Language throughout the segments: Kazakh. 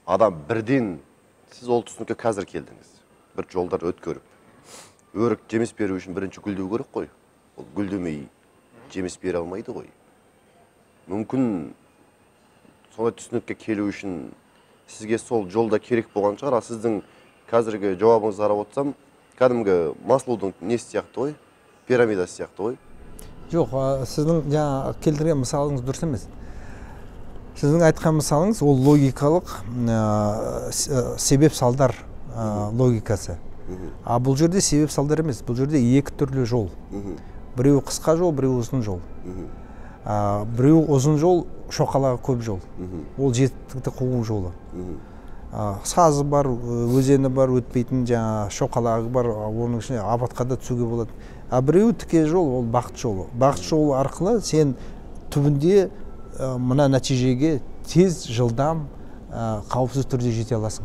адам бірден сіз ол түсінікке қазір келдіңіз. Бір жолдар өткөріп. Өрік жеміс беру үшін бірінші гүлдеу керек қой. Ол гүлдемей жеміс бере алмайды ғой. Мүмкін сондай түсінікке келу үшін сізге сол жолда керек болған шығар. Сіздің қазіргі жауабыңызды қарап отырсам, кәдімгі Маслоудың несі сияқты ғой, пирамидасы сияқты ғой. Жоқ, сіздің жаңа келтірген мысалыңыз дұрыс емес. Сіздің айтқан мысалыңыз ол логикалық себеп салдар логикасы. А бұл жерде себеп салдар емес, бұл жерде екі түрлі жол. Біреу қысқа жол, біреу ұзын жол. Біреу ұзын жол, шоқалағы көп жол. Ол жетістікті қуу жолы. Сазы бар, өзені бар, өтпейтін жаңа шоқалағы бар, оның ішіне апатқа да түсуге болады. А біреу тіке жол, ол бақыт жолы. Бақыт жолы арқылы сен түбінде мына нәтижеге тез, жылдам, қауіпсіз түрде жете аласың.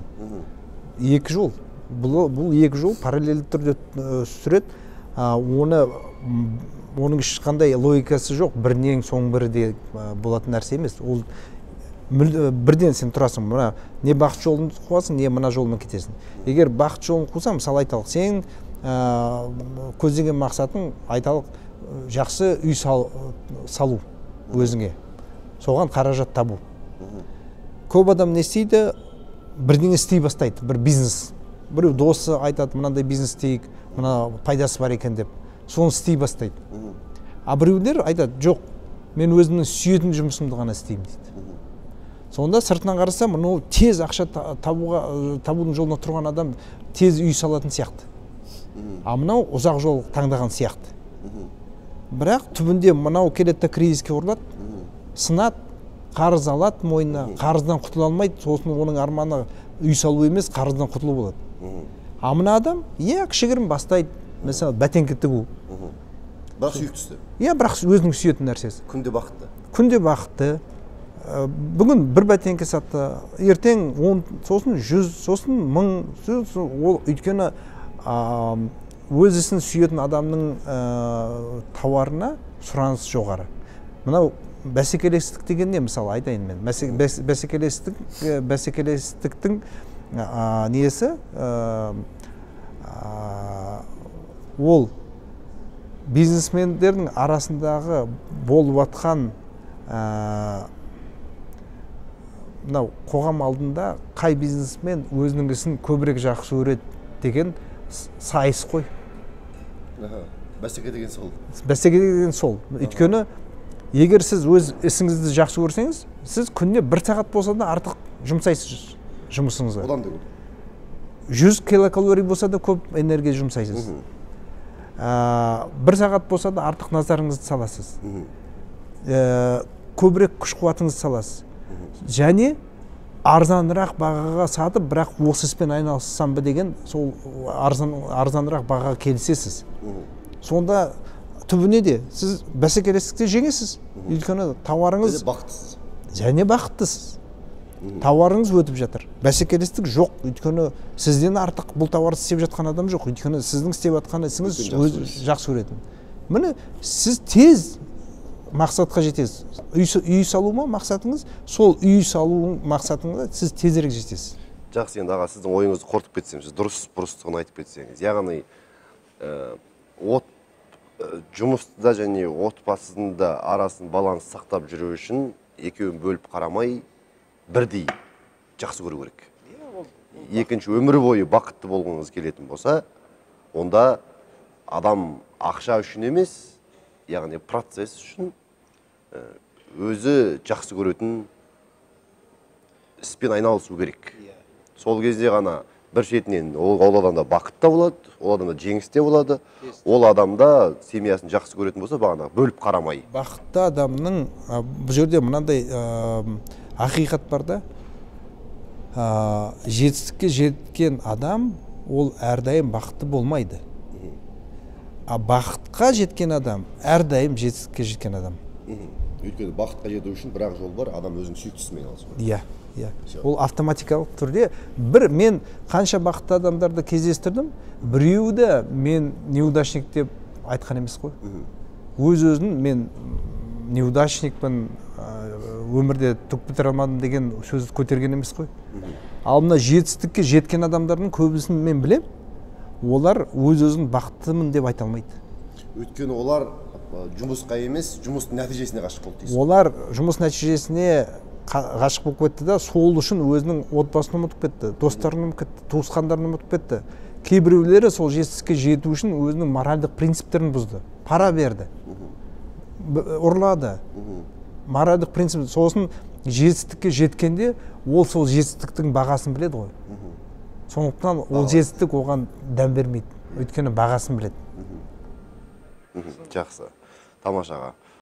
Екі жол. Бұл екі жол параллельді түрде сүреді. Оның ешқандай логикасы жоқ. Бірінен соң бірі де болатын нәрсе емес. Ол бірден сен тұрасың. Мына не бақыт жолын қуасың, не мына жолмен кетесің. Егер бақыт жолын қусам, мысалы айталық, сен көздеген мақсатың айталық жақсы үй салу өзіңе. Соған қаражат табу. Көп адам не істейді? Бірдеңе істей бастайды, бір бизнес. Біреу досы айтады, мынандай бизнес істейік, мына пайдасы бар екен деп. Соны істей бастайды. А біреулер айтады, жоқ, мен өзімнің сүйетін жұмысымды ғана істеймін дейді. Сонда сыртынан қараса, мынау тез ақша табудың жолына тұрған адам тез үй салатын сияқты. А мынау ұзақ жол таңдаған сияқты. Бірақ түбінде мынау келетті кризиске ұрылады, сынады, қарыз алады мойнына, қарыздан құтыла алмайды, сосын оның арманы үй салу емес, қарыздан құтылу болады. А мына адам, кішігірім бастайды, mesela бәтеңке тігу. Бірақ сүйіктісі. Бірақ өзінің сүйетін нәрсесі. Күнде бақытты. Күнде бақытты. Бүгін бір бәтеңке сатты, ертең 10, сосын 100, сосын 1000, ол өйткені өз ісін сүйетін адамның тауарына сұраныс жоғары. Мынау бәсекелестік деген не, мысалы айтайын мен. Бәсекелестіктің несі ол бизнесмендердің арасындағы болып атқан қоғам алдында қай бизнесмен өзінің ісін көбірек жақсы көреді деген сайыс қой. Бәсеке деген сол. Бәсеке деген сол. Өйткені егер сіз өз ісіңізді жақсы көрсеңіз, сіз күнде 1 сағат болса да артық жұмсайсыз жұмысыңызға. Одан да көп. 100 килокалорий болса да көп энергия жұмсайсыз. 1 сағат болса да артық назарыңызды саласыз. Көбірек күш қуатыңызды саласыз. Және арзанырақ бағаға сатып, бірақ осы іспен айналыссам ба деген сол арзанырақ бағаға келісесіз. Сонда түбіне де сіз бәсекелестікте жеңесіз. Өйткені тауарыңыз бақыттысыз. Және бақыттысыз. Тауарыңыз өтіп жатыр. Бәсекелестік жоқ. Өйткені сізден артық бұл тауарды істеп жатқан адам жоқ. Өйткені сіздің істеп жатқан ісіңіз жақсы көретін. Міне сіз тез мақсатқа жетесіз. Үй салу ма мақсатыңыз? Сол үй салу мақсатыңызға сіз тезірек жетесіз. Жақсы, енді аға, сіздің ойыңызды қорытып кетсем, сіз дұрыс-бұрыстығын айтып кетсеңіз. Яғни жұмыста және отбасында арасын баланс сақтап жүру үшін екеуін бөліп қарамай бірдей жақсы көру керек. Екінші, өмір бойы бақытты болғыңыз келетін болса, онда адам ақша үшін емес, яғни процесс үшін өзі жақсы көретін іспен айналысу керек. Сол кезде ғана бір шетінен ол адамда бақыт та болады, ол адамда жеңіс те болады, ол адамда семьясын жақсы көретін болса, бағана бөліп қарамай. Бақытты адамның бұл жерде мынандай ақиқат бар да, жетістікке жеткен адам ол әрдайым бақытты болмайды. А бақытқа жеткен адам әрдайым жетістікке жеткен адам. Өйткені бақытқа жету үшін бірақ жол бар, адам өзінің сүйіктісімен айналысу керек. Ол автоматикалық түрде мен қанша бақытты адамдарды кездестірдім, біреуді мен неудачник деп айтқан емес қой. Өз-өзін мен неудачникпін, өмірде түк бітіре алмадым деген сөзді көтерген емес қой. Ал мына жетістікке жеткен адамдардың көбісін мен білем, олар өз-өзін бақыттымын деп айта алмайды. Өйткені олар жұмысқа емес, жұмыстың нәтижесіне ғашық болды дейсіз. Олар жұмыс нәтижесіне ғашық болып кетті да, сол үшін өзінің отбасын ұмытып кетті, достарын ұмытып кетті, туысқандарын ұмытып кетті. Кейбіреулері сол жетістікке жету үшін өзінің моральдық принциптерін бұзды. Пара берді, ұрлады. Моральдық принцип, сосын жетістікке жеткенде ол сол жетістіктің бағасын біледі ғой. Сондықтан ол жетістік оған дәм бермейді. Өйткені бағасын біледі. Жақсы. Тамашаға.